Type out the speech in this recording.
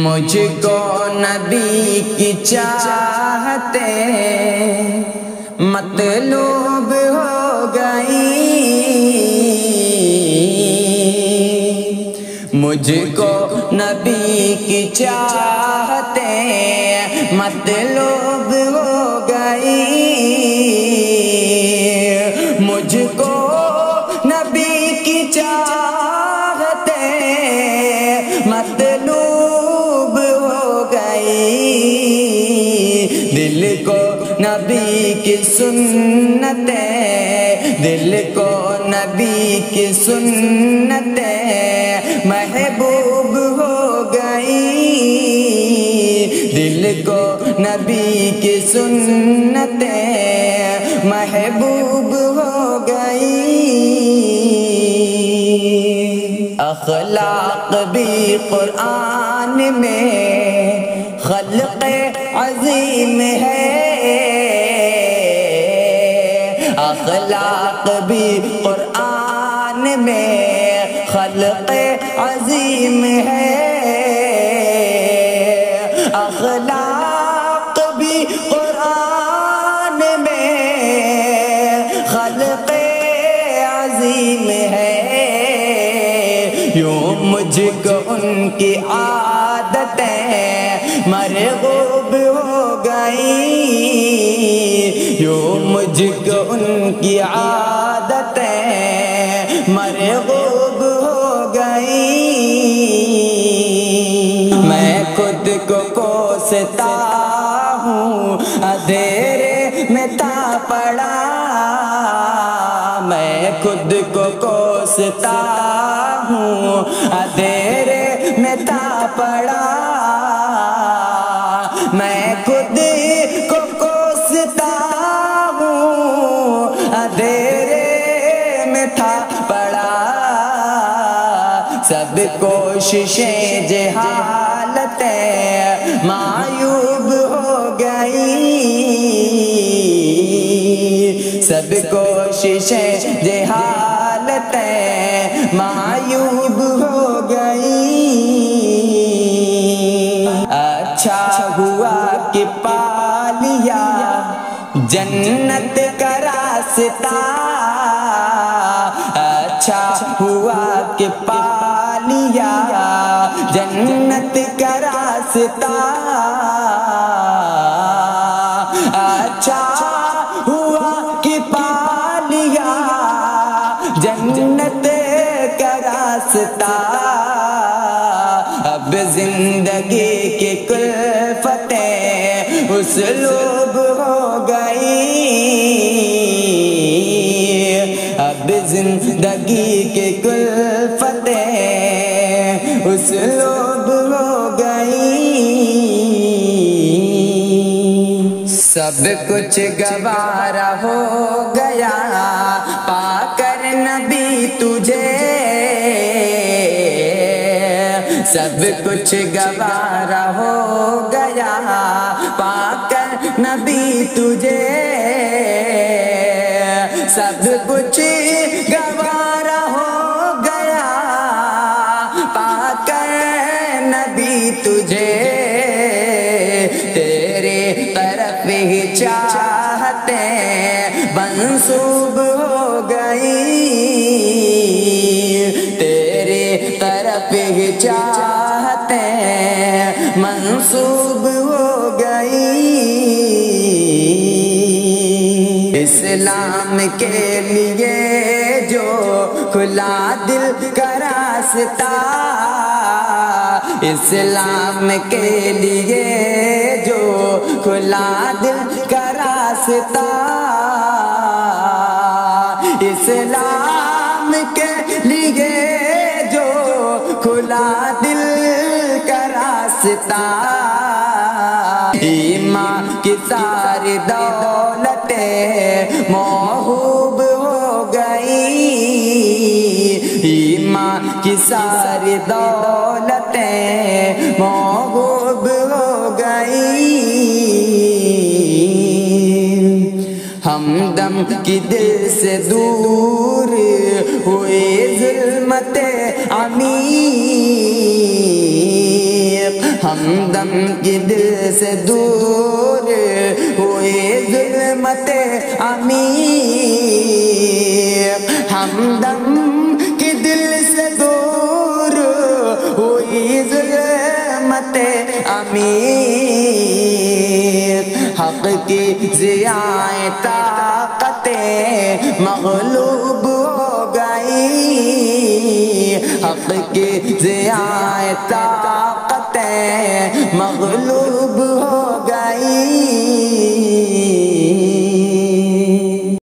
مجھ کو نبی کی چاہتے مطلوب ہو گئی، مجھ کو نبی کی چاہتے مطلوب ہو گئی، مجھ کو نبی کی چاہتے مطلوب ہو گئی، دل کو نبی کی سنتیں، دل کو نبی کی سنتیں محبوب ہو گئی، دل کو نبی کی سنتیں محبوب ہو گئی۔ اخلاق بھی قرآن میں خلق عظیم ہے، اخلاق بھی قرآن میں خلق عظیم ہے، اخلاق بھی قرآن میں خلق عظیم ہے، یوں مجھ کو ان کی عادتیں مرغوب ہو گئی، یوں مجھ کو ان کی عادتیں مرغوب ہو گئی، میں خود کو کوستا ہوں اندھیرے میں تا پڑا، میں خود کو کوستا ہوں اندھیرے میں تا پڑا، میں خود کو کوستا ہوں اندھیرے میں تھا پڑا، سب کوششیں جہالتیں معیوب ہو گئی، سب کوششیں جہالتیں معیوب ہو گئی، اچھا ہوا کہ پا لیا جنت کا راستہ، اچھا ہوا کہ پا لیا جنت کا راستہ، اچھا ہوا کہ پا لیا جنت کا راستہ، اب زندگی کی کلفتیں اسلوب ہو گئی، اب زندگی کی کلفتیں اسلوب ہو گئی، سب کچھ گوارا ہو گیا پا کر نبی تجھے، سب کچھ گوارا ہو گیا پا کر نبی تجھے، سب کچھ گوارا ہو گیا پا کر نبی تجھے، تیرے طرف ہی چاہتے منسوب ہو گئی، تیرے طرف ہی چاہتے منسوب ہو گئی، اسلام کے لیے جو کھلا دل کا راستہ، اسلام کے لیے جو کھلا دل کا راستہ، اسلام کے لیے جو کھلا دل کا راستہ، ایمان کی ساری دولتیں موہوب ہو گئی، ایمان کی ساری دولتیں موہوب ہو گئی، ہمدم کی دل سے دور ہوئے ظلمت عمیق، ہمدم کی دل سے دور ہوئے ظلمت امیر، ہمدم کی دل سے دور ہوئی ظلمت امیر، حق کی ضیاء طاقتیں مغلوب ہو گئی، حق کی ضیاء طاقتیں مغلوب ہو گئی۔